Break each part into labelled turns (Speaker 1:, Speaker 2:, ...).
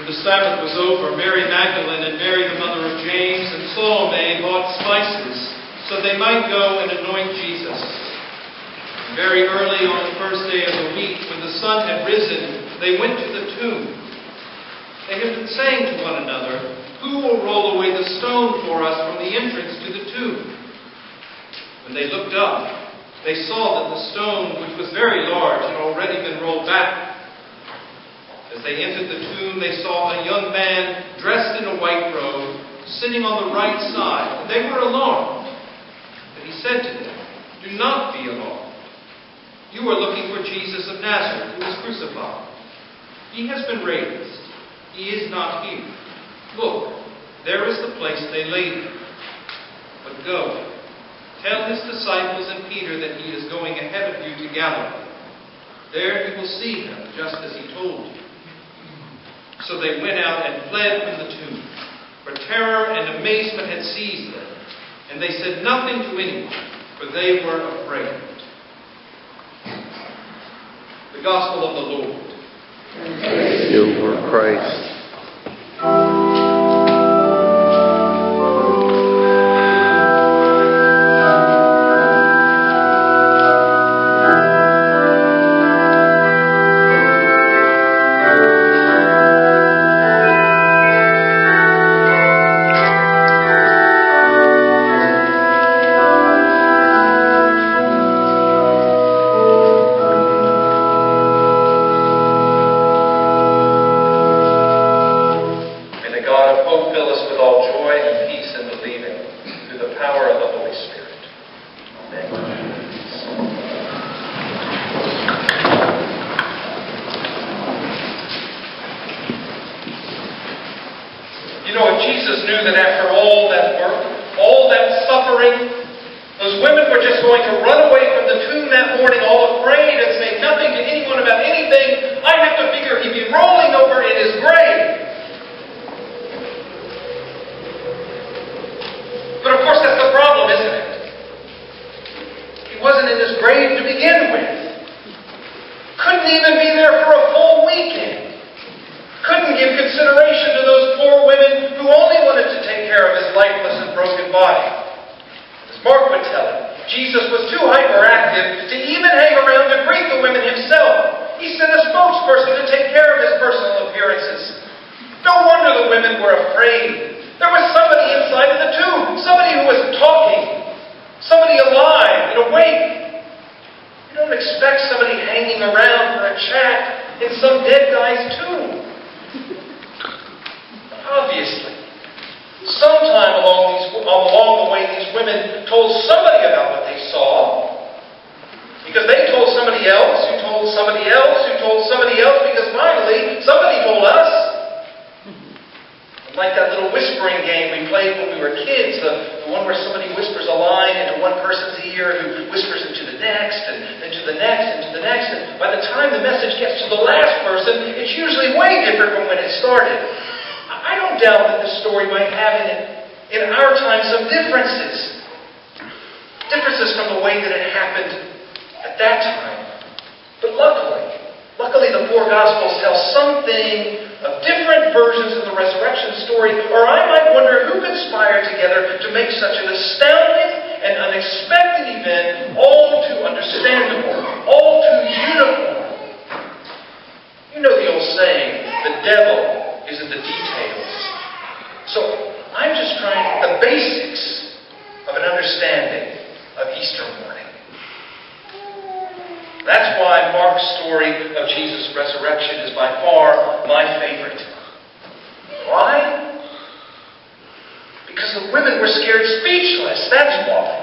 Speaker 1: When the Sabbath was over, Mary Magdalene and Mary the mother of James and Salome bought spices so they might go and anoint Jesus. And very early on the first day of the week, when the sun had risen, they went to the tomb. They had been saying to one another, "Who will roll away the stone for us from the entrance to the tomb?" When they looked up, they saw that the stone, which was very large, had already been rolled back. As they entered the tomb, they saw a young man dressed in a white robe, sitting on the right side, and they were alarmed. But he said to them, "Do not be alarmed. You are looking for Jesus of Nazareth, who was crucified. He has been raised. He is not here. Look, there is the place they laid him. But go, tell his disciples and Peter that he is going ahead of you to Galilee. There you will see him, just as he told you." So they went out and fled from the tomb, for terror and amazement had seized them, and they said nothing to anyone, for they were afraid. The Gospel of the Lord.
Speaker 2: Praise you, Lord Christ.
Speaker 1: Jesus knew that after all that work, all that suffering, those women were just going to run away from the tomb that morning all afraid and say nothing to anyone about anything. I have to figure he'd be rolling over in his grave. But of course that's the problem, isn't it? He wasn't in his grave to begin with. Couldn't even be there for a full weekend. Couldn't give consideration to those poor women who only wanted to take care of his lifeless and broken body. As Mark would tell him, Jesus was too hyperactive to even hang around to greet the women himself. He sent a spokesperson to take care of his personal appearances. No wonder the women were afraid. There was somebody inside of the tomb, somebody who was talking, somebody alive and awake. You don't expect somebody hanging around for a chat in some dead guy's tomb. Obviously, sometime along the way, these women told somebody about what they saw. Because they told somebody else, who told somebody else, who told somebody else, because finally, somebody told us. Like that little whispering game we played when we were kids, the one where somebody whispers a line into one person's ear, who whispers it to the next, and then to the next, and to the next. And by the time the message gets to the last person, it's usually way different from when it started. I don't doubt that this story might have in our time some differences. Differences from the way that it happened at that time. But luckily the four Gospels tell something of different versions of the resurrection story, or I might wonder who conspired together to make such an astounding and unexpected event all too understandable, all too uniform. You know the old saying, the devil is in the details. So I'm just trying the basics of an understanding of Easter morning. That's why Mark's story of Jesus' resurrection is by far my favorite. Why? Because the women were scared speechless. That's why.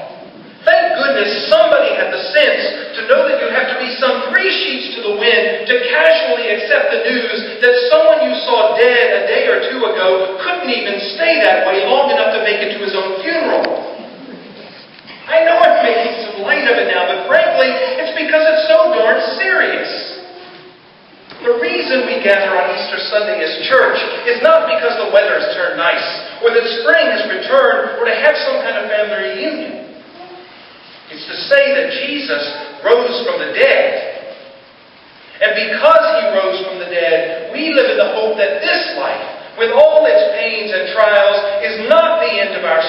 Speaker 1: Thank goodness somebody had the sense to know that you have to be some 3 sheets to the wind to casually accept the news that someone you saw dead a day or 2 ago couldn't even stay that way long enough to make it to his own funeral. I know I'm making some light of it now, but frankly, it's because it's so darn serious. The reason we gather on Easter Sunday as church is not because the weather has turned nice, or that spring has returned, or to have some kind of family reunion. It's to say that Jesus rose from the dead. And because he rose from the dead, we live in
Speaker 3: the hope that this life, with all its pains and trials, is not the end of our